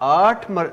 8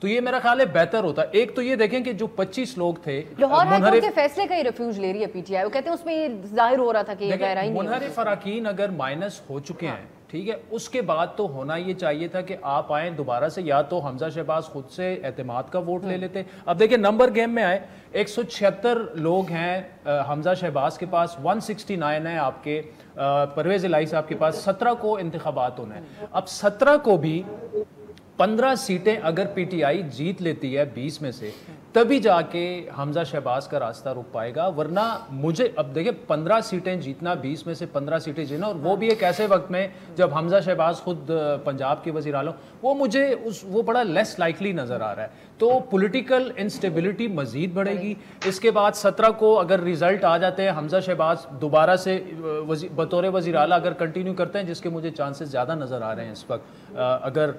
تو یہ میرا خیال ہے بہتر ہوتا. ایک تو یہ دیکھیں کہ جو 25 لوگ تھے لاہور ہائی کورٹ کے فیصلے کا ہی ریفیوج لے رہی ہے پی ٹی آئی, وہ کہتے ہیں اس میں یہ ظاہر ہو رہا تھا کہ یہ غیر آئینی ہے. منحرف اراکین اگر مائنس ہو چکے ہیں ٹھیک ہے, اس کے بعد تو ہونا یہ چاہیے تھا کہ آپ آئیں دوبارہ سے, یا تو حمزہ شہباز خود سے اعتماد کا ووٹ لے لیتے. اب دیکھیں نمبر گیم میں آئے, 176 لوگ ہیں حمزہ شہباز کے پاس, 169 ہیں آپ کے پرویز الہی صاحب کے پاس, 17 کو انتخابات ہونا ہے. اب 17 کو بھی 15 سیٹیں اگر پی ٹی آئی جیت لیتی ہے 20 میں سے, تبھی جا کے حمزہ شہباز کا راستہ رک پائے گا. ورنہ مجھے اب دیکھیں 15 سیٹیں جیتنا, 20 میں سے 15 سیٹیں جیتنا, اور وہ بھی ایک ایسے وقت میں جب حمزہ شہباز خود پنجاب کے وزیر اعلیٰ, وہ مجھے وہ بڑا لیس لائکلی نظر آ رہا ہے. تو پولیٹیکل انسٹیبلٹی مزید بڑھے گی. اس کے بعد 17 کو اگر ریزلٹ آ جاتے ہیں, حمزہ شہباز دوبارہ سے بطور وزیر اعلیٰ اگر کنٹینیو کرتے ہیں, جس کے مجھے چانسز زیادہ نظر آ رہے ہیں اس وقت, اگر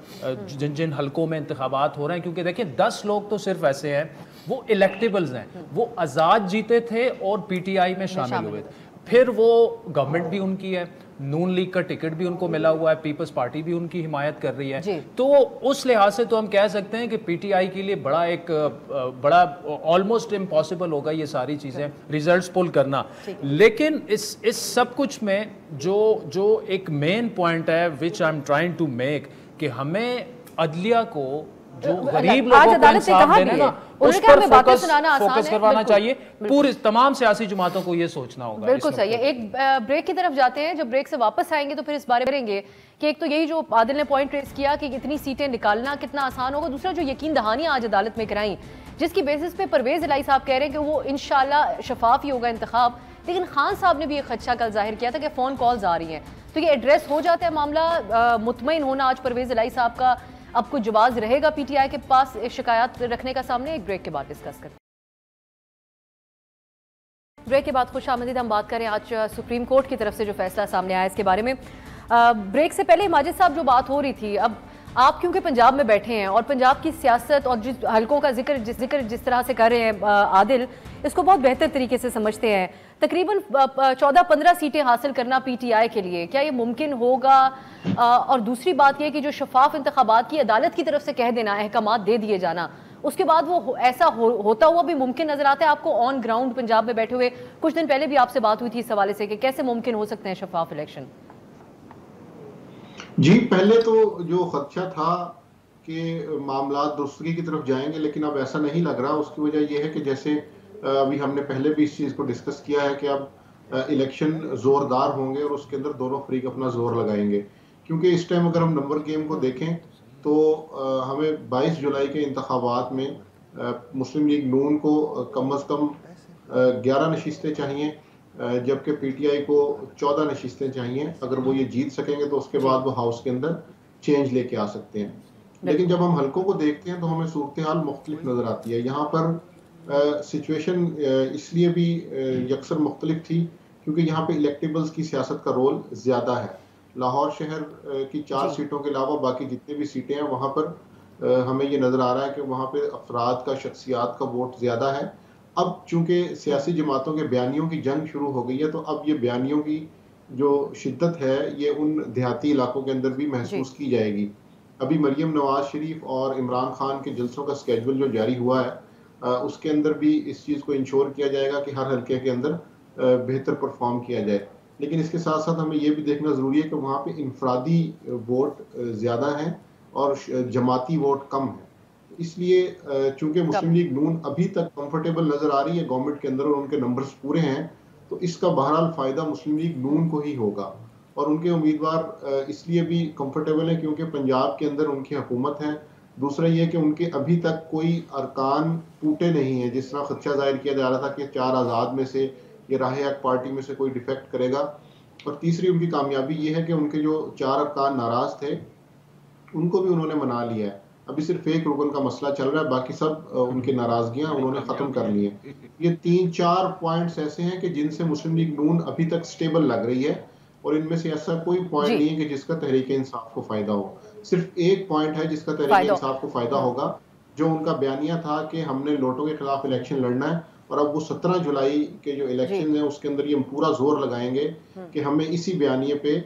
جن حلقوں میں انتخابات ہو رہے ہیں, کیونکہ دیکھیں 10 لوگ تو صرف ایسے ہیں وہ الیکٹیبلز ہیں, وہ آزاد جیتے تھے اور پی ٹی آئی میں شامل ہوئے تھے. پھر وہ گورنمنٹ بھی ان کی ہے, نون لیگ کا ٹکٹ بھی ان کو ملا ہوا ہے, پیپلز پارٹی بھی ان کی حمایت کر رہی ہے. تو اس لحاظ سے تو ہم کہہ سکتے ہیں کہ پی ٹی آئی کے لیے بڑا آلموسٹ امپاسبل ہوگا یہ ساری چیزیں ریزلٹس پول کرنا. لیکن اس سب کچھ میں جو ایک مین پوائنٹ ہے which I'm trying to make, کہ ہمیں عدلیہ کو جو غریب لوگوں کو انصاف دینا نا, اس پر فوکس کروانا چاہیے. پورے تمام سیاسی جماعتوں کو یہ سوچنا ہوگا. بالکل صحیح ہے. ایک بریک کی طرف جاتے ہیں, جب بریک سے واپس آئیں گے تو پھر اس بارے میں کریں گے کہ ایک تو یہی جو عادل نے پوائنٹ ریز کیا کہ اتنی سیٹیں نکالنا کتنا آسان ہوگا, دوسرا جو یقین دہانیاں آج عدالت میں کرائیں جس کی بیسس پہ پرویز الہی صاحب کہہ رہے ہیں کہ وہ انشاءاللہ شفاف ہی ہوگا انتخاب. لیکن خان صاحب نے بھی ایک خدشہ کل ظاہر کیا تھا کہ فون کالز آ رہی ہیں, تو یہ ایڈریس ہو جاتا ہے معاملہ, مطمئن ہونا آج پرویز الہی صاحب کا اب کچھ جواز رہے گا پی ٹی آئی کے پاس شکایات رکھنے کا سامنے. ایک بریک کے بعد ڈسکس کرتے ہیں. بریک کے بعد خوش آمدید. ہم بات کریں آج سپریم کورٹ کی طرف سے جو فیصلہ سامنے آیا اس کے بارے میں. بریک سے پہلے ماجد صاحب جو بات ہو رہی تھی, اب آپ کیونکہ پنجاب میں بیٹھے ہیں اور پنجاب کی سیاست اور جس حلقوں کا ذکر جس طرح سے کر رہے ہیں عادل, اس کو بہت بہتر طریقے سے سمجھتے ہیں. تقریباً 14-15 سیٹیں حاصل کرنا پی ٹی آئی کے لیے کیا یہ ممکن ہوگا؟ اور دوسری بات یہ کہ جو شفاف انتخابات کی عدالت کی طرف سے کہہ دینا, احکامات دے دیے جانا, اس کے بعد وہ ایسا ہوتا ہوا بھی ممکن نظر آتا ہے آپ کو آن گراؤنڈ پنجاب میں بیٹھے ہوئے؟ کچھ دن پہلے بھی آپ سے بات ہوئی تھی اس حوالے سے کہ کیسے ممکن ہو سکتے ہیں شفاف الیکشن. جی, پہلے تو جو خدشہ تھا کہ معاملات درستگی کی طرف جائیں گے, لیکن اب ایسا نہیں لگ رہا. اس کی وجہ یہ ہے کہ جیسے ابھی ہم نے پہلے بھی اس چیز کو ڈسکس کیا ہے کہ اب الیکشن زوردار ہوں گے اور اس کے اندر دونوں فریق اپنا زور لگائیں گے. کیونکہ اس ٹائم اگر ہم نمبر گیم کو دیکھیں تو ہمیں 22 جولائی کے انتخابات میں مسلم لیگ نون کو کم از کم 11 نشستیں چاہیے, جبکہ پی ٹی آئی کو 14 نشستیں چاہیے. اگر وہ یہ جیت سکیں گے تو اس کے بعد وہ ہاؤس کے اندر چینج لے کے آ سکتے ہیں. لیکن جب ہم حلقوں کو دیکھتے ہیں تو ہمیں صورتحال مختلف نظر آتی ہے. یہاں پر سچویشن اس لیے بھی یکسر مختلف تھی کیونکہ یہاں پہ الیکٹیبلز کی سیاست کا رول زیادہ ہے. لاہور شہر کی 4 سیٹوں کے علاوہ باقی جتنے بھی سیٹیں ہیں وہاں پر ہمیں یہ نظر آ رہا ہے کہ وہاں پہ افراد کا, شخصیات کا ووٹ زیادہ ہے. اب چونکہ سیاسی جماعتوں کے بیانیوں کی جنگ شروع ہو گئی ہے تو اب یہ بیانیوں کی جو شدت ہے یہ ان دیہاتی علاقوں کے اندر بھی محسوس کی جائے گی. ابھی مریم نواز شریف اور عمران خان کے جلسوں کا سکیجول جو جاری ہوا ہے اس کے اندر بھی اس چیز کو انشور کیا جائے گا کہ ہر حلقے کے اندر بہتر پرفارم کیا جائے. لیکن اس کے ساتھ ساتھ ہمیں یہ بھی دیکھنا ضروری ہے کہ وہاں پہ انفرادی ووٹ زیادہ ہیں اور جماعتی ووٹ کم ہیں. اس لیے چونکہ مسلم لیگ نون ابھی تک کمفرٹیبل نظر آ رہی ہے گورنمنٹ کے اندر اور ان کے نمبرز پورے ہیں, تو اس کا بہرحال فائدہ مسلم لیگ نون کو ہی ہوگا. اور ان کے امیدوار اس لیے بھی کمفرٹیبل ہیں کیونکہ پنجاب کے اندر ان کی حکومت ہے. دوسرا یہ کہ ان کے ابھی تک کوئی ارکان ٹوٹے نہیں ہیں, جس طرح خدشہ ظاہر کیا جا رہا تھا کہ 4 آزاد میں سے یہ راہ حق پارٹی میں سے کوئی ڈیفیکٹ کرے گا. اور تیسری ان کی کامیابی یہ ہے کہ ان کے جو 4 ارکان ناراض تھے ان کو بھی انہوں نے منا لیا ہے. ابھی صرف ایک رکن کا مسئلہ چل رہا ہے, باقی سب ان کی ناراضگیاں انہوں نے ختم کر لی ہیں. یہ 3-4 پوائنٹس ایسے ہیں کہ جن سے مسلم لیگ نون ابھی تک سٹیبل لگ رہی ہے اور ان میں سے ایسا کوئی پوائنٹ نہیں ہے کہ جس کا تحریک انصاف کو فائدہ ہو. صرف ایک پوائنٹ ہے جس کا تحریک انصاف کو فائدہ ہوگا, جو ان کا بیانیہ تھا کہ ہم نے نوٹوں کے خلاف الیکشن لڑنا ہے. اور اب وہ 17 جولائی کے جو الیکشن ہیں اس کے اندر یہ ہم پورا زور لگائیں گے کہ ہمیں اسی بیانیے پہ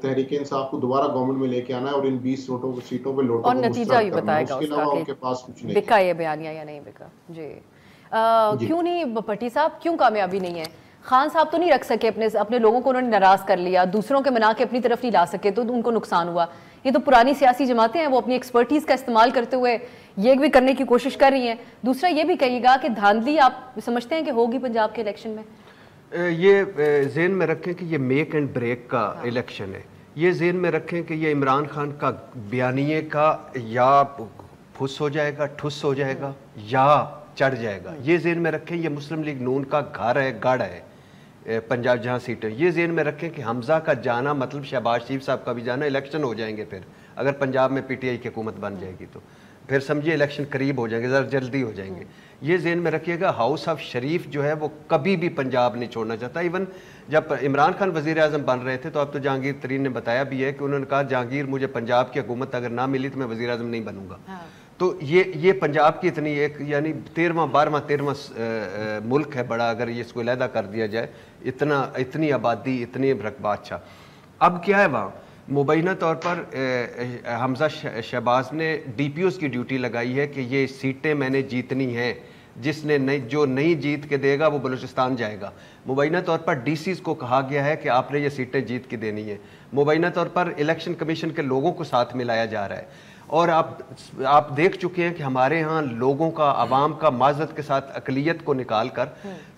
تحریک انصاف کو دوبارہ گورنمنٹ میں لے کے آنا ہے اور ان 20 سیٹوں پہ لوٹوں اور نتیجہ بھی بتائے گا اس کے علاوہ ان کے پاس کچھ نہیں بکا یہ بیانیہ یا نہیں بکا. جی کیوں نہیں بھٹی صاحب, کیوں کامیابی نہیں ہے؟ خان صاحب تو نہیں رکھ سکے اپنے لوگوں کو, انہوں نے ناراض کر لیا, دوسروں کے منا کے اپنی طرف نہیں لا سکے تو ان کو نقصان ہوا. یہ تو پرانی سیاسی جماعتیں ہیں, وہ اپنی ایکسپرٹیز کا استعمال کرتے ہوئے یہ بھی کرنے کی کوشش کر رہی ہیں. دوسرا یہ بھی کہیے گا کہ دھاندلی آپ سمجھتے ہیں کہ ہوگی پنجاب کے الیکشن میں؟ یہ ذہن میں رکھیں کہ یہ میک اینڈ بریک کا الیکشن ہے. یہ ذہن میں رکھیں کہ یہ عمران خان کا بیانیے کا یا پھس ہو جائے گا, ٹھس ہو جائے گا یا چڑھ جائے گا. یہ ذہن میں رکھیں یہ مسلم لیگ نون کا گھر ہے, گڑھ ہے پنجاب جہاں سیٹیں. یہ ذہن میں رکھیں کہ حمزہ کا جانا مطلب شہباز شریف صاحب کا بھی جانا. الیکشن ہو جائیں گے پھر اگر پنجاب میں پی ٹی آئی کی حکومت بن جائے گی تو پھر سمجھے الیکشن قریب ہو جائیں گے, ذرا جلدی ہو جائیں گے. یہ ذہن میں رکھیے گا ہاؤس آف شریف جو ہے وہ کبھی بھی پنجاب نہیں چھوڑنا چاہتا. ایون جب عمران خان وزیر اعظم بن رہے تھے تو اب تو جہانگیر ترین نے بتایا بھی ہے کہ انہوں نے کہا جہانگیر مجھے پنجاب کی حکومت اگر نہ ملی تو میں وزیر اعظم نہیں بنوں گا. تو یہ پنجاب کی اتنی ایک یعنی 13واں ملک ہے بڑا, اگر یہ اس کو علیحدہ کر دیا جائے, اتنی آبادی, اتنی رقبہ. اچھا اب کیا ہے وہاں مبینہ طور پر حمزہ شہباز نے ڈی پی اوز کی ڈیوٹی لگائی ہے کہ یہ سیٹیں میں نے جیتنی ہیں, جس نے جو نہیں جیت کے دے گا وہ بلوچستان جائے گا. مبینہ طور پر ڈی سیز کو کہا گیا ہے کہ آپ نے یہ سیٹیں جیت کے دینی ہیں. مبینہ طور پر الیکشن کمیشن کے لوگوں کو ساتھ ملایا جا رہا ہے. اور آپ دیکھ چکے ہیں کہ ہمارے ہاں لوگوں کا, عوام کا معذرت کے ساتھ اقلیت کو نکال کر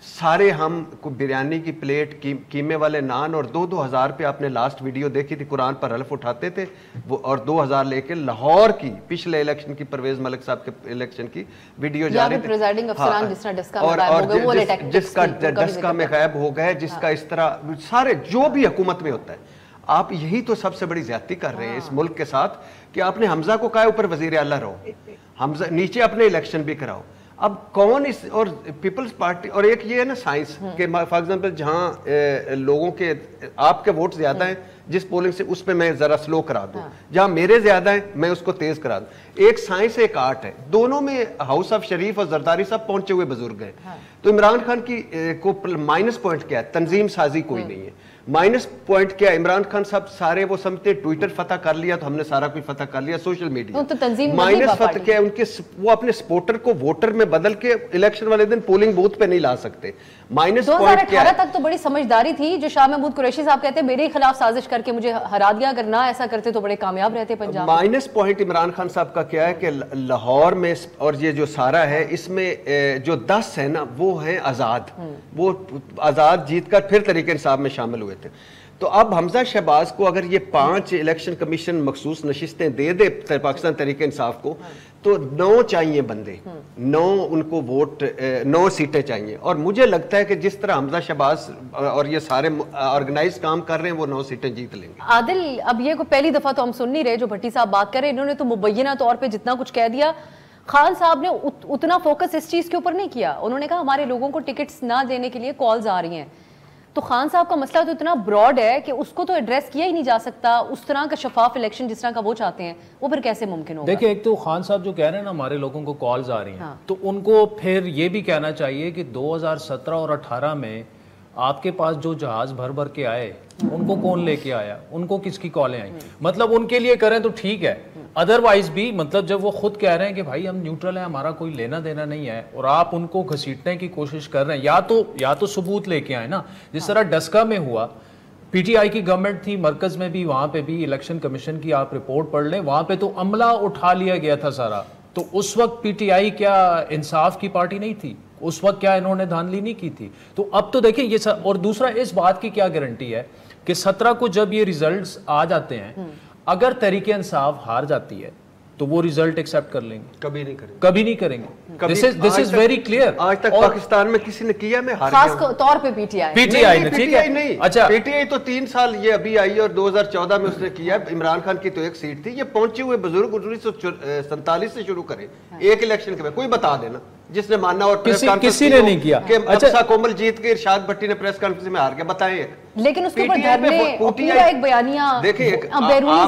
سارے ہم بریانی کی پلیٹ, قیمے والے نان اور 2,000 پہ آپ نے لاسٹ ویڈیو دیکھی تھی قرآن پر حلف اٹھاتے تھے وہ, اور 2,000 لے کے لاہور کی پچھلے الیکشن کی پرویز ملک صاحب کے الیکشن کی ویڈیو جاری تھی, اور جس کا ڈسکا میں غائب ہو گئے, جس کا اس طرح سارے جو بھی حکومت میں ہوتا ہے. آپ یہی تو سب سے بڑی زیادتی کر رہے ہیں اس ملک کے ساتھ کہ آپ نے حمزہ کو کہا اوپر وزیر اعلیٰ رہو, حمزہ نیچے اپنے الیکشن بھی کراؤ. اب کون اس, اور پیپلز پارٹی, اور ایک یہ ہے نا سائنس کہ فار ایگزامپل جہاں لوگوں کے آپ کے ووٹ زیادہ ہیں جس پولنگ سے, اس پہ میں ذرا سلو کرا دوں, جہاں میرے زیادہ ہیں میں اس کو تیز کرا دوں. ایک سائنس ایک آرٹ ہے, دونوں میں ہاؤس آف شریف اور زرداری صاحب پہنچے ہوئے بزرگ ہیں. تو عمران خان کی کو مائنس پوائنٹ کیا ہے, تنظیم سازی کوئی نہیں ہے. مائنس پوائنٹ کیا ہے, عمران خان صاحب سارے وہ سمجھتے ٹویٹر فتح کر لیا تو ہم نے سارا کوئی فتح کر لیا, سوشل میڈیا. مائنس فتح کیا ہے ان کے, وہ اپنے سپورٹر کو ووٹر میں بدل کے الیکشن والے دن پولنگ بوتھ پہ نہیں لا سکتے. مائنس پوائنٹ کیا ہے, 2018 تک تو بڑی سمجھداری تھی جو شاہ محمود قریشی صاحب کہتے ہیں میرے خلاف سازش کر کے مجھے ہرا دیا, اگر نہ ایسا کرتے تو بڑے کامیاب رہتے پنجاب. مائنس پوائنٹ عمران خان صاحب کا کیا ہے کہ لاہور میں اور یہ جو سارا ہے اس میں جو 10 ہے نا وہ ہیں آزاد, وہ آزاد جیت کر پھر تحریک انصاف میں شامل ہوئے تھے. تو اب حمزہ شہباز کو اگر یہ 5 الیکشن کمیشن مخصوص نشستیں دے دے پاکستان تحریک انصاف کو تو 9 چاہیے بندے, 9 ان کو ووٹ, 9 سیٹیں چاہیے. اور مجھے لگتا ہے کہ جس طرح حمزہ شہباز اور یہ سارے آرگنائز کام کر رہے ہیں وہ 9 سیٹیں جیت لیں گے. عادل اب یہ کوئی پہلی دفعہ تو ہم سن نہیں رہے جو بھٹی صاحب بات کر رہے ہیں, انہوں نے تو مبینہ طور پہ جتنا کچھ کہہ دیا. خان صاحب نے اتنا فوکس اس چیز کے اوپر نہیں کیا. انہوں نے کہا ہمارے لوگوں کو ٹکٹس نہ دینے کے لیے کالز آ رہی ہیں. تو خان صاحب کا مسئلہ تو اتنا براڈ ہے کہ اس کو تو ایڈریس کیا ہی نہیں جا سکتا. اس طرح کا شفاف الیکشن جس طرح کا وہ چاہتے ہیں وہ پھر کیسے ممکن ہوگا؟ دیکھیں ایک تو خان صاحب جو کہہ رہے ہیں نا ہمارے لوگوں کو کالز آ رہی ہیں, تو ان کو پھر یہ بھی کہنا چاہیے کہ 2017 اور 18 میں آپ کے پاس جو جہاز بھر بھر کے آئے ان کو کون لے کے آیا, ان کو کس کی کالیں آئیں. مطلب ان کے لیے کریں تو ٹھیک ہے, ادروائز بھی مطلب جب وہ خود کہہ رہے ہیں کہ بھائی ہم نیوٹرل ہیں, ہمارا کوئی لینا دینا نہیں ہے, اور آپ ان کو گھسیٹنے کی کوشش کر رہے ہیں, یا تو ثبوت لے کے آئے نا, جس طرح ڈسکا میں ہوا. پی ٹی آئی کی گورنمنٹ تھی مرکز میں بھی, وہاں پہ بھی الیکشن کمیشن کی آپ رپورٹ پڑھ لیں, وہاں پہ تو عملہ اٹھا لیا گیا تھا سارا. تو اس وقت پی ٹی آئی کیا انصاف کی پارٹی نہیں تھی؟ اس وقت کیا انہوں نے دھاندلی نہیں کی تھی؟ تو اب تو دیکھیں یہ اور دوسرا اس بات کی کیا گارنٹی ہے کہ 17 کو جب یہ ریزلٹس آ جاتے ہیں, اگر تحریک انصاف ہار جاتی ہے تو وہ ریزلٹ ایکسیپٹ کر لیں گے؟ کبھی نہیں کریں گے. دس از ویری کلیئر. آج تک پاکستان میں کسی نے کیا, میں خاص طور پہ پی ٹی آئی نے, ٹھیک ہے. اچھا پی ٹی آئی تو 3 سال یہ ابھی آئی اور 2014 میں اس نے کیا. عمران خان کی تو ایک سیٹ تھی. یہ پہنچے ہوئے بزرگ 1947 سے شروع کریں ایک الیکشن کے بعد. کوئی بتا دینا جس نے ماننا, اور کسی نے نہیں کیا کہ حفصہ کومل جیت کے ارشاد بھٹی نے پریس کانفرنس میں ہار گیا, بتائیں. لیکن اس کے اوپر دھرنے, پورا ایک بیانیہ, بیرونی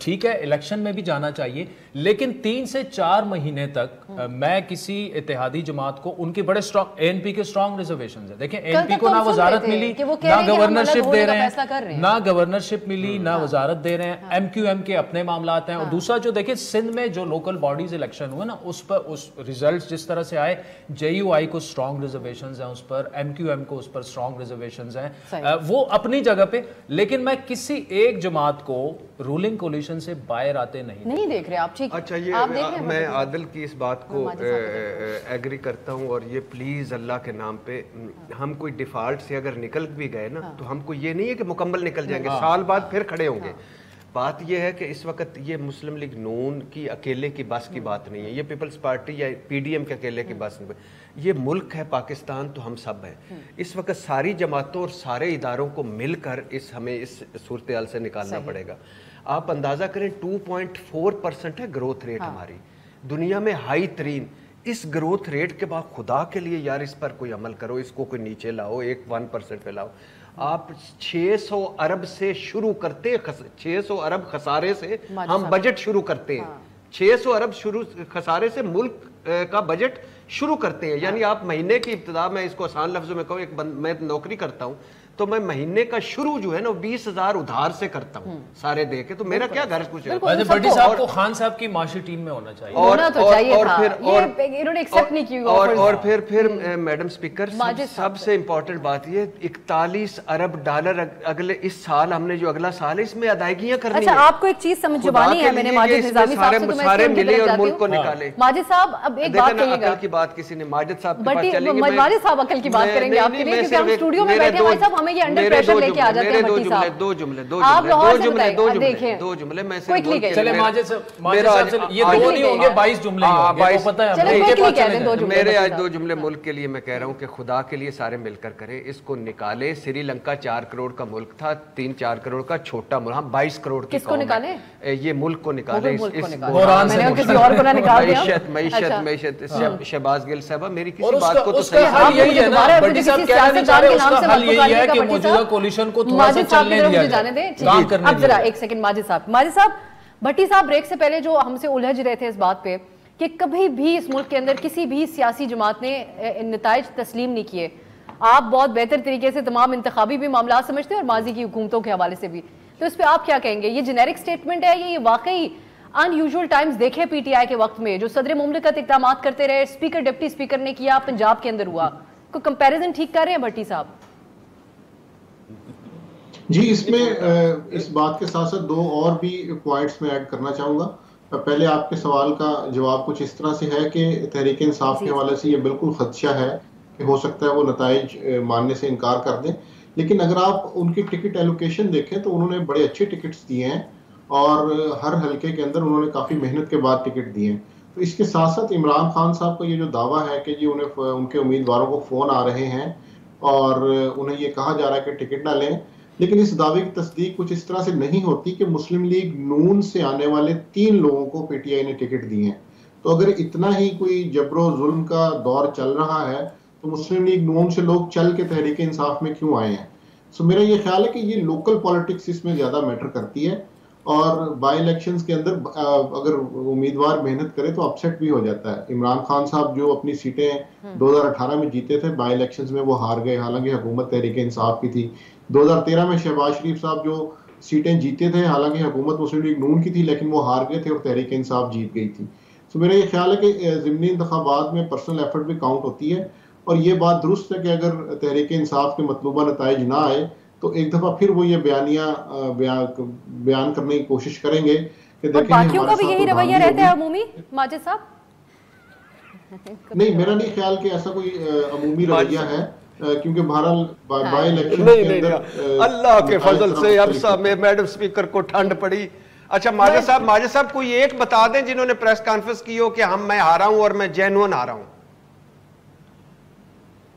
ٹھیک ہے الیکشن میں بھی جانا چاہیے، لیکن 3 سے 4 مہینے تک میں کسی اتحادی جماعت کو ان کے بڑے اسٹرانگ اے این پی کے اسٹرانگ ریزرویشنز ہیں. دیکھیں اے این پی کو نہ وزارت ملی، نہ گورنرشپ دے رہے ہیں، نہ گورنرشپ ملی، نہ وزارت دے رہے ہیں. ایم کیو ایم کے اپنے معاملات ہیں. اور دوسرا جو دیکھیں سندھ میں جو لوکل باڈیز الیکشن ہوئے نا، اس پر اس ریزلٹس جس طرح سے آئے، جے یو آئی کو اسٹرانگ ریزرویشنز ہیں اس پر، ایم کیو ایم کو اس پر اسٹرانگ ریزرویشنز ہیں، وہ اپنی جگہ پہ. لیکن میں کسی ایک جماعت کو رولنگ کولیشن سے باہر آتے نہیں دیکھ رہے آپ. ٹھیک، اچھا یہ میں عادل کی اس بات کو ایگری کرتا ہوں، اور یہ پلیز اللہ کے نام پہ ہم کوئی ڈیفالٹ سے اگر نکل بھی گئے نا تو ہم کو یہ نہیں ہے کہ مکمل نکل جائیں گے، سال بعد پھر کھڑے ہوں گے. بات یہ ہے کہ اس وقت یہ مسلم لیگ نون کی اکیلے کی بس کی بات نہیں ہے، یہ پیپلز پارٹی یا پی ڈی ایم کے اکیلے کی بس نہیں ہے. یہ ملک ہے پاکستان، تو ہم سب ہیں. اس وقت ساری جماعتوں اور سارے اداروں کو مل کر ہمیں اس صورتحال سے نکالنا پڑے گا. آپ اندازہ کریں 2.4% ہے گروتھ ریٹ ہماری، دنیا میں ہائی ترین. اس گروتھ ریٹ کے بعد خدا کے لیے یار اس پر کوئی عمل کرو، اس کو کوئی نیچے لاؤ، 1% پہ لاؤ. آپ 600 ارب سے شروع کرتے، 600 ارب خسارے سے ہم بجٹ شروع کرتے ہیں. 600 ارب خسارے سے ملک کا بجٹ شروع کرتے ہیں. یعنی آپ مہینے کی ابتدا، میں اس کو آسان لفظوں میں کہوں، میں نوکری کرتا ہوں تو میں مہینے کا شروع جو ہے نا 20,000 ادھار سے کرتا ہوں سارے دے کے. تو میرا کیا گھر کچھ ہے. بٹی صاحب کو خان صاحب کی معاشی ٹیم میں ہونا چاہیے. اور پھر میڈم اسپیکر سب سے امپورٹنٹ بات یہ 41 ارب ڈالر اگلے اس سال ہم نے جو اگلا سال ہے اس میں ادائیگیاں کرنی ہیں. اچھا آپ کو ایک چیز سمجھوانی ہے، میں نے ماجد نظامی صاحب سے تو میں سارے ملے اور ملک کو نکالے. ماجد صاحب اب ایک بات کہیے گا. عقل کی بات کسی نے ماجد صاحب کے پاس چلیں گے، ماجد صاحب عقل کی بات کریں گے آپ کے لیے، کیونکہ ہم اسٹوڈیو میں بیٹھے ہیں. بھائی صاحب ہمیں یہ انڈر پریشر لے کے آ جاتے ہیں. بٹی صاحب دو جملے میں چلے ماجد صاحب یہ دو نہیں ہوں گے 22 جملے ہوں گے، پتہ ہے میرے آج 2 جملے ملک کے لیے میں کہہ رہا ہوں کہ خدا کے لیے سارے مل کر کریں، اس کو نکالے. سری لنکا 4 کروڑ کا ملک تھا، 3-4 کروڑ کا چھوٹا ملک، ہم 22 کروڑ کی قوم ہے. یہ ملک کو نکالے معیشت. شہباز گل صاحبہ میری کسی بات کو تو صحیح یہی ہے نا، بٹی صاحب کہنا نہیں چاہ رہے، اس کا حل یہی ہے کہ موجودہ کولیشن کو تھوڑا سا چلنے دیا جائے. اب ذرا ایک سیکنڈ ماجد صاحب، بھٹی صاحب بریک سے پہلے جو ہم سے الجھ رہے تھے اس بات پہ کہ کبھی بھی اس ملک کے اندر کسی بھی سیاسی جماعت نے نتائج تسلیم نہیں کیے. آپ بہت بہتر طریقے سے تمام انتخابی بھی معاملات سمجھتے ہیں اور ماضی کی حکومتوں کے حوالے سے بھی، تو اس پہ آپ کیا کہیں گے؟ یہ جنیرک سٹیٹمنٹ ہے یا یہ واقعی ان یوزول ٹائمز دیکھے پی ٹی آئی کے وقت میں جو صدر مملکت اقدامات کرتے رہے، اسپیکر ڈپٹی اسپیکر نے کیا، پنجاب کے اندر ہوا، کوئی کمپیریزن ٹھیک کر رہے ہیں بھٹی صاحب؟ جی اس میں اس بات کے ساتھ ساتھ 2 اور بھی پوائنٹس میں ایڈ کرنا چاہوں گا. پہلے آپ کے سوال کا جواب کچھ اس طرح سے ہے کہ تحریک انصاف کے حوالے سے یہ بالکل خدشہ ہے کہ ہو سکتا ہے وہ نتائج ماننے سے انکار کر دیں. لیکن اگر آپ ان کی ٹکٹ ایلوکیشن دیکھیں تو انہوں نے بڑے اچھے ٹکٹس دیے ہیں اور ہر حلقے کے اندر انہوں نے کافی محنت کے بعد ٹکٹ دیے ہیں. تو اس کے ساتھ ساتھ عمران خان صاحب کا یہ جو دعویٰ ہے کہ جی ان کے امیدواروں کو فون آ رہے ہیں اور انہیں یہ کہا جا رہا ہے کہ ٹکٹ نہ لیں، لیکن اس دعوے کی تصدیق کچھ اس طرح سے نہیں ہوتی کہ مسلم لیگ نون سے آنے والے 3 لوگوں کو پی ٹی آئی نے ٹکٹ دی ہیں. تو اگر اتنا ہی کوئی جبر و ظلم کا دور چل رہا ہے تو مسلم لیگ نون سے لوگ چل کے تحریک انصاف میں کیوں آئے ہیں؟ سو میرا یہ خیال ہے کہ یہ لوکل پالیٹکس اس میں زیادہ میٹر کرتی ہے، اور بائی الیکشنز کے اندر اگر امیدوار محنت کرے تو اپسیٹ بھی ہو جاتا ہے. عمران خان صاحب جو اپنی سیٹیں 2018 میں جیتے تھے، بائی الیکشنز میں وہ ہار گئے، حالانکہ حکومت تحریک انصاف کی تھی. 2013 میں شہباز شریف صاحب جو سیٹیں جیتے تھے، حالانکہ حکومت مسلم لیگ نون کی تھی، لیکن وہ ہار گئے تھے اور تحریک انصاف جیت گئی تھی. تو میرا یہ خیال ہے کہ ضمنی انتخابات میں پرسنل ایفرٹ بھی کاؤنٹ ہوتی ہے، اور یہ بات درست ہے کہ اگر تحریک انصاف کے مطلوبہ نتائج نہ آئے تو ایک دفعہ پھر وہ یہ بیان کرنے کی کوشش کریں گے کہ دیکھیں باقیوں کا بھی یہی رویہ رہتا ہے عمومی. ماجد صاحب نہیں، میرا نہیں خیال کہ ایسا کوئی عمومی رویہ ہے، کیونکہ بہرحال بائی الیکشن کے اندر اللہ کے فضل سے اب صاحب میڈم اسپیکر کو ٹھنڈ پڑی. اچھا ماجد صاحب کوئی ایک بتا دیں جنہوں نے پریس کانفرنس کی ہو کہ میں ہارا ہوں اور میں جینوئن ہارا ہوں.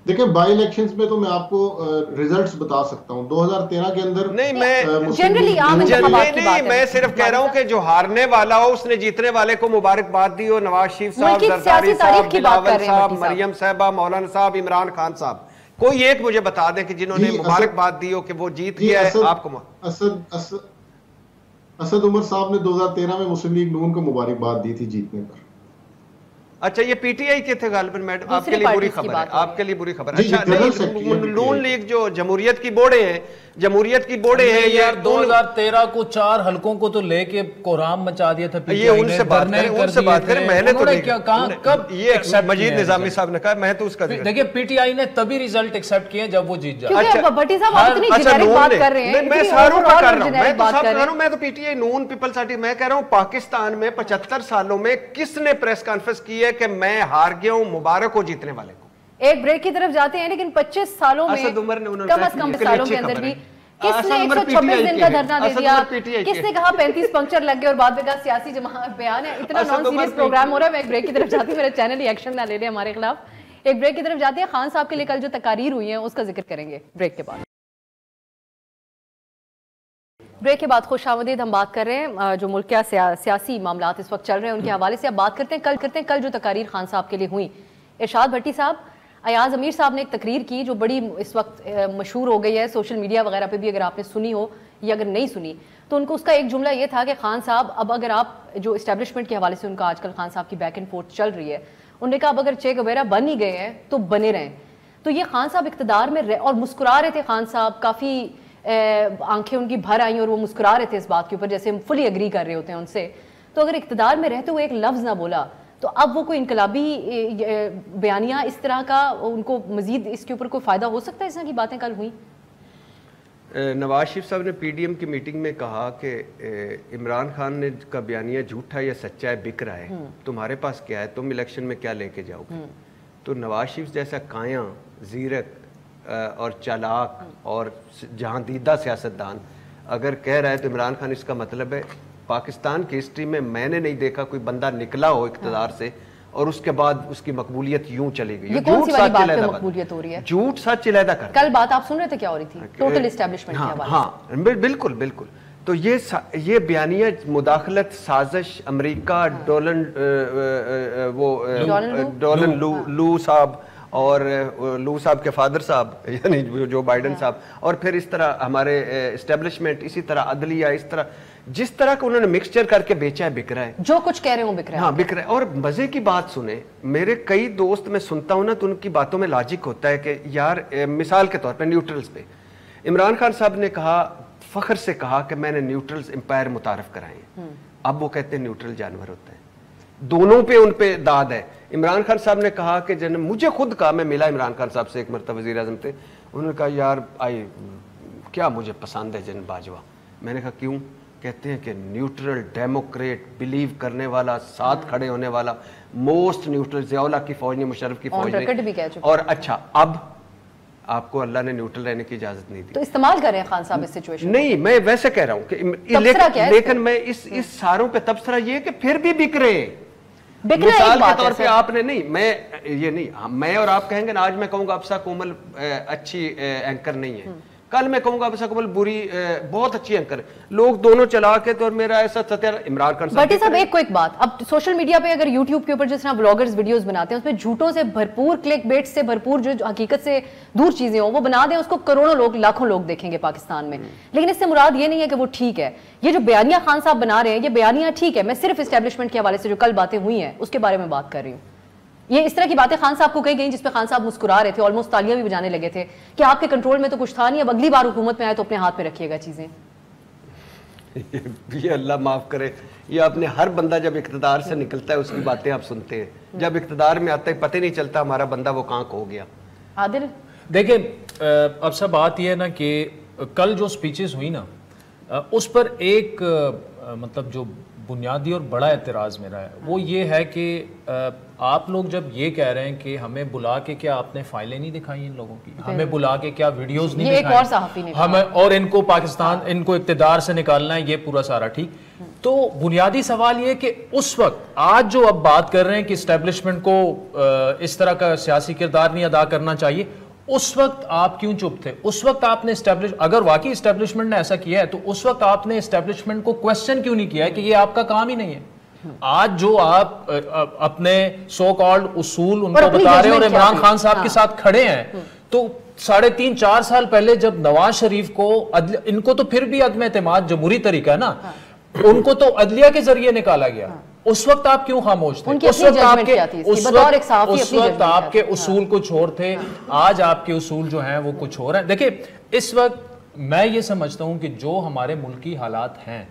دیکھیں بائی الیکشنز میں تو میں آپ کو ریزلٹس بتا سکتا ہوں. 2013 کے اندر میں صرف کہہ رہا ہوں کہ جو ہارنے والا ہو اس نے جیتنے والے کو مبارکباد دی ہو. نواز شریف صاحب، زرداری صاحب، بلاول صاحب، مریم صاحبہ، مولانا صاحب، عمران خان صاحب، کوئی ایک مجھے بتا دیں کہ جنہوں نے مبارکباد دی ہو کہ وہ جیت گیا ہے. آپ کو اسد عمر صاحب نے 2013 میں مسلم لیگ نون کو مبارکباد دی تھی جیتنے پر. اچھا یہ پی ٹی آئی کے تھے غالباً میڈم, آپ کے لیے بری خبر ہے, آپ کے لیے بری خبر ہے. اچھا نون لیگ جو جمہوریت کی بوڑے ہیں, جمہوریت کی بوڑے ہیں, یار 2013 کو 4 حلقوں کو تو لے کے کورام مچا دیا تھا. یہ ان سے بات کریں, میں نے تو کب یہ مجید نظامی صاحب نے کہا, میں تو اس کا دیکھیں پی ٹی آئی نے تبھی ریزلٹ ایکسپٹ کیے جب وہ جیت جائے. میں ساروں کا کر رہا ہوں, میں تو P T I Noon Peoples Party, میں کہہ رہا ہوں پاکستان میں 75 سالوں میں کس نے پریس کانفرنس کی ہے کہ میں ہار گیا ہوں, مبارک ہو جیتنے والے کو. ایک بریک کی طرف جاتے ہیں, لیکن 25 سالوں میں کم از کم سالوں کے اندر بھی کس نے 126 دن کا دھرنا دے دیا, کس نے کہا 35 پنکچر لگ گئے اور بعد میں کہا سیاسی جماعت بیان ہے. اتنا نان سیریس پروگرام ہو رہا ہے. میں ایک بریک کی طرف جاتی ہوں, میرے چینل ہی ایکشن نہ لے لے ہمارے خلاف. ایک بریک کی طرف جاتے ہیں, خان صاحب کے لیے کل جو تقاریر ہوئی ہیں اس کا ذکر کریں گے بریک کے بعد. بریک کے بعد خوش آمدید. ہم بات کر رہے ہیں جو ملک کے سیاسی معاملات اس وقت چل رہے ہیں ان کے حوالے سے. اب بات کرتے ہیں کل جو تقاریر خان صاحب کے لیے ہوئی. ارشاد بھٹی صاحب, ایاز امیر صاحب نے ایک تقریر کی جو بڑی اس وقت مشہور ہو گئی ہے سوشل میڈیا وغیرہ پہ بھی, اگر آپ نے سنی ہو یا اگر نہیں سنی تو ان کو اس کا ایک جملہ یہ تھا کہ خان صاحب اب اگر آپ جو اسٹیبلشمنٹ کے حوالے سے ان کا آج کل خان صاحب کی بیک اینڈ فورتھ چل رہی ہے, انہوں نے کہا اب اگر چے گویرا بن ہی گئے ہیں تو بنے رہیں. تو یہ خان صاحب اقتدار میں اور مسکرا رہے تھے خان صاحب, کافی آنکھیں ان کی بھر آئیں اور وہ مسکرا رہے تھے اس بات کے اوپر جیسے ہم فلی اگری کر رہے ہوتے ہیں ان سے. تو اگر اقتدار میں رہتے ہوئے ایک لفظ نہ بولا تو اب وہ کوئی انقلابی بیانیہ اس طرح کا ان کو مزید اس کے اوپر کوئی فائدہ ہو سکتا ہے؟ اس طرح کی باتیں کل ہوئیں. نواز شریف صاحب نے پی ڈی ایم کی میٹنگ میں کہا کہ عمران خان نے کا بیانیہ جھوٹا یا سچا ہے, بک رہا ہے, تمہارے پاس کیا ہے, تم الیکشن میں کیا لے کے جاؤ گے. تو نواز شریف جیسا کایاں, زیرک اور چالاک اور جہاں دیدہ سیاستدان اگر کہہ رہا ہے تو عمران خان اس کا مطلب ہے پاکستان کی ہسٹری میں نے نہیں دیکھا کوئی بندہ نکلا ہو اقتدار سے اور اس کے بعد اس کی مقبولیت یوں چلی گئی. یہ کون سی والی بات پہ مقبولیت ہو رہی ہے؟ جھوٹ سچ علیحدہ کر. کل بات آپ سن رہے تھے کیا ہو رہی تھی ٹوٹل اسٹیبلشمنٹ کے حوالے سے؟ ہاں بالکل بالکل. تو یہ بیانیہ مداخلت سازش امریکہ, ڈولن لو صاحب اور لو صاحب کے فادر صاحب یعنی جو بائیڈن صاحب, اور پھر اس طرح ہمارے اسٹیبلشمنٹ, اسی طرح عدلیہ, اس طرح جس طرح کہ انہوں نے مکسچر کر کے بیچا ہے, بک رہا ہے. جو کچھ کہہ رہے ہوں بک رہا ہے. ہاں بک رہا ہے. اور مزے کی بات سنیں, میرے کئی دوست میں سنتا ہوں نا تو ان کی باتوں میں لاجک ہوتا ہے کہ یار مثال کے طور پہ نیوٹرلز پہ عمران خان صاحب نے کہا, فخر سے کہا کہ میں نے نیوٹرلز امپائر متعارف کرائے ہیں. اب وہ کہتے ہیں نیوٹرل جانور ہوتا ہے. دونوں پہ ان پہ داد ہے. عمران خان صاحب نے کہا کہ مجھے خود کہا, میں ملا عمران خان صاحب سے ایک مرتبہ وزیر اعظم تھے, انہوں نے کہا یار کیا مجھے پسند ہے جن باجوہ. میں نے کہا کیوں؟ کہتے ہیں کہ نیوٹرل, ڈیموکریٹ, بلیو کرنے والا, ساتھ کھڑے ہونے والا, موسٹ نیوٹرل, ضیاء اللہ کی فوج نے, مشرف کی فوج نے. اور اچھا اب آپ کو اللہ نے نیوٹرل رہنے کی اجازت نہیں دی تو استعمال کر رہے ہیں خان صاحب اس سچویشن. نہیں, میں ویسے کہہ رہا ہوں کہ لیکن میں اس ساروں پہ تبصرہ یہ کہ پھر بھی بک رہے ہیں. مثال کے طور پہ آپ نے نہیں, میں یہ نہیں, میں اور آپ کہیں گے نا, آج میں کہوں گا افسا کومل اچھی اینکر نہیں ہے, کل میں کہوں گا افسا کومل بری بہت اچھی اینکر ہے. لوگ دونوں چلا کے تو, اور میرا ایسا ستیہ عمران خان بھٹی صاحب ایک کو ایک بات, اب سوشل میڈیا پہ اگر یوٹیوب کے اوپر جس طرح بلاگرز ویڈیوز بناتے ہیں اس میں جھوٹوں سے بھرپور, کلک بیٹ سے بھرپور, جو حقیقت سے دور چیزیں ہوں وہ بنا دیں, اس کو کروڑوں لوگ, لاکھوں لوگ دیکھیں گے پاکستان میں. لیکن اس سے مراد یہ نہیں ہے کہ وہ ٹھیک ہے. یہ جو بیانیہ خان صاحب بنا رہے ہیں یہ بیانیہ ٹھیک ہے. میں صرف اسٹیبلشمنٹ کے حوالے سے جو کل باتیں ہوئی ہیں اس کے بارے میں بات کر رہی ہوں. یہ اس طرح کی باتیں خان صاحب کو کہی گئیں جس پہ خان صاحب مسکرا رہے تھے, آلموسٹ تالیاں بھی بجانے لگے تھے کہ آپ کے کنٹرول میں تو کچھ تھا نہیں, اب اگلی بار حکومت میں آئے تو اپنے ہاتھ میں رکھیے گا چیزیں. یہ اللہ معاف کرے, یہ آپ نے, ہر بندہ جب اقتدار سے نکلتا ہے اس کی باتیں آپ سنتے ہیں, جب اقتدار میں آتا ہے پتہ نہیں چلتا ہمارا بندہ وہ کہاں کھو گیا. عادل دیکھیں, اب سب بات یہ ہے نا کہ کل جو سپیچز ہوئی نا اس پر ایک مطلب جو بنیادی اور بڑا اعتراض میرا ہے وہ یہ ہے کہ آپ لوگ جب یہ کہہ رہے ہیں کہ ہمیں بلا کے کیا آپ نے فائلیں نہیں دکھائی ان لوگوں کی, ہمیں بلا کے کیا ویڈیوز نہیں دکھائی, ایک اور صحافی نے ہمیں, اور ان کو پاکستان, ان کو اقتدار سے نکالنا ہے, یہ پورا سارا ٹھیک. تو بنیادی سوال یہ کہ اس وقت آج جو اب بات کر رہے ہیں کہ اسٹیبلشمنٹ کو اس طرح کا سیاسی کردار نہیں ادا کرنا چاہیے, اس وقت آپ کیوں چپ تھے؟ اس وقت آپ نے اگر واقعی اسٹیبلشمنٹ نے ایسا کیا ہے تو اس وقت آپ نے اسٹیبلشمنٹ کو کوسچن کیوں نہیں کیا ہے کہ یہ آپ کا کام ہی نہیں ہے؟ آج جو آپ اپنے سو کالڈ اصول ان کو بتا رہے ہیں اور عمران خان صاحب کے ساتھ کھڑے ہیں, تو 3.5-4 سال پہلے جب نواز شریف کو, ان کو تو پھر بھی عدم اعتماد جمہوری طریقہ ہے نا, ان کو تو عدلیہ کے ذریعے نکالا گیا. اس وقت آپ کیوں خاموش تھے؟ اس وقت آپ کے اصول کچھ اور تھے, آج آپ کے اصول جو ہیں وہ کچھ اور ہیں. دیکھیں اس وقت میں یہ سمجھتا ہوں کہ جو ہمارے ملکی حالات ہیں,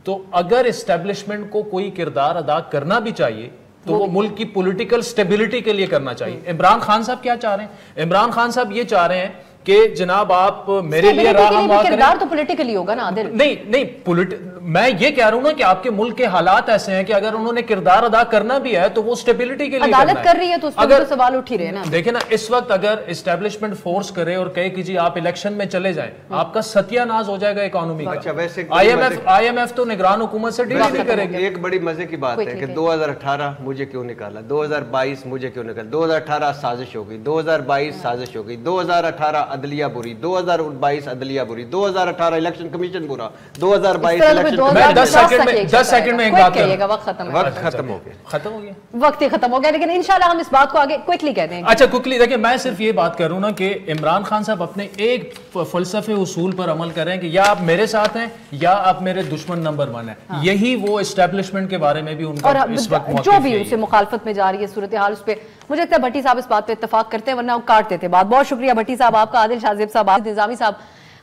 تو اگر اسٹیبلشمنٹ کو کوئی کردار ادا کرنا بھی چاہیے تو وہ ملک کی پولیٹیکل سٹیبلٹی کے لیے کرنا چاہیے. عمران خان صاحب کیا چاہ رہے ہیں؟ عمران خان صاحب یہ چاہ رہے ہیں کہ جناب آپ میرے لیے راہ ہموار کریں. کردار تو پولیٹیکلی ہوگا نا عادل. نہیں, میں یہ کہہ رہا ہوں نا کہ آپ کے ملک کے حالات ایسے ہیں کہ اگر انہوں نے کردار ادا کرنا بھی ہے تو وہ سٹیبلٹی کے لیے کرنا ہے. عدالت کر رہی ہے تو اس پر سوال اٹھ ہی رہے ہیں نا. دیکھیں نا, اس وقت اگر اسٹیبلشمنٹ فورس کرے اور کہے کہ جی آپ الیکشن میں چلے جائیں, آپ کا ستیہ ناز ہو جائے گا اکانومی کا. آئی ایم ایف تو نگران حکومت سے ڈیل نہیں کرے گا. ایک بڑی مزے کی بات ہے کہ 2018 مجھے کیوں نکالا, 2022 مجھے کیوں نکالا, 2018 سازش ہو گئی, 2022 سازش ہو گئی, 2018 عدلیہ بری, 2022 عدلیہ بری, 2018 الیکشن کمیشن برا, 2022 الیکشن. 10 سیکنڈ میں ایک بات کریں گا. وقت ختم ہو گیا, وقت ہی ختم ہو گیا, لیکن انشاءاللہ ہم اس بات کو آگے کوئکلی کہہ دیں گے. اچھا کوئکلی دیکھیں, میں صرف یہ بات کر رہا ہوں نا کہ عمران خان صاحب اپنے ایک فلسفے اصول پر عمل کریں کہ یا آپ میرے ساتھ ہیں یا آپ میرے دشمن نمبر 1 ہیں. یہی وہ اسٹیبلشمنٹ کے بارے میں بھی ان کا اس وقت موقف جو بھی ان سے مخالفت میں جا رہی ہے صورتحال, اس پہ مجھے لگتا ہے بھٹی صاحب اس بات پہ اتفاق کرتے ہیں, ورنہ وہ کاٹتے تھے بات. بہت شکریہ بھٹی صاحب آپ کا, عادل شاہ صاحب, نظامی صاحب,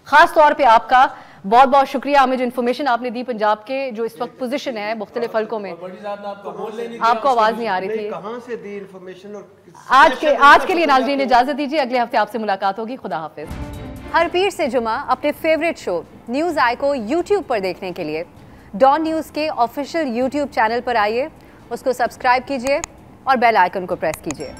خاص طور پہ آپ کا بہت بہت شکریہ. ہمیں جو انفارمیشن آپ نے دی پنجاب کے جو اس وقت پوزیشن ہے مختلف حلقوں میں, آپ کو آواز نہیں آ رہی تھی, کہاں سے دی انفارمیشن. آج کے لیے ناظرین اجازت دیجیے, اگلے ہفتے آپ سے ملاقات ہوگی. خدا حافظ. ہر پیر سے جمعہ اپنے فیوریٹ شو نیوز آئی کو یوٹیوب پر دیکھنے کے لیے ڈان نیوز کے آفیشیل یوٹیوب چینل پر آئیے, اس کو سبسکرائب کیجیے اور بیل آئیکن کو پریس کیجیے.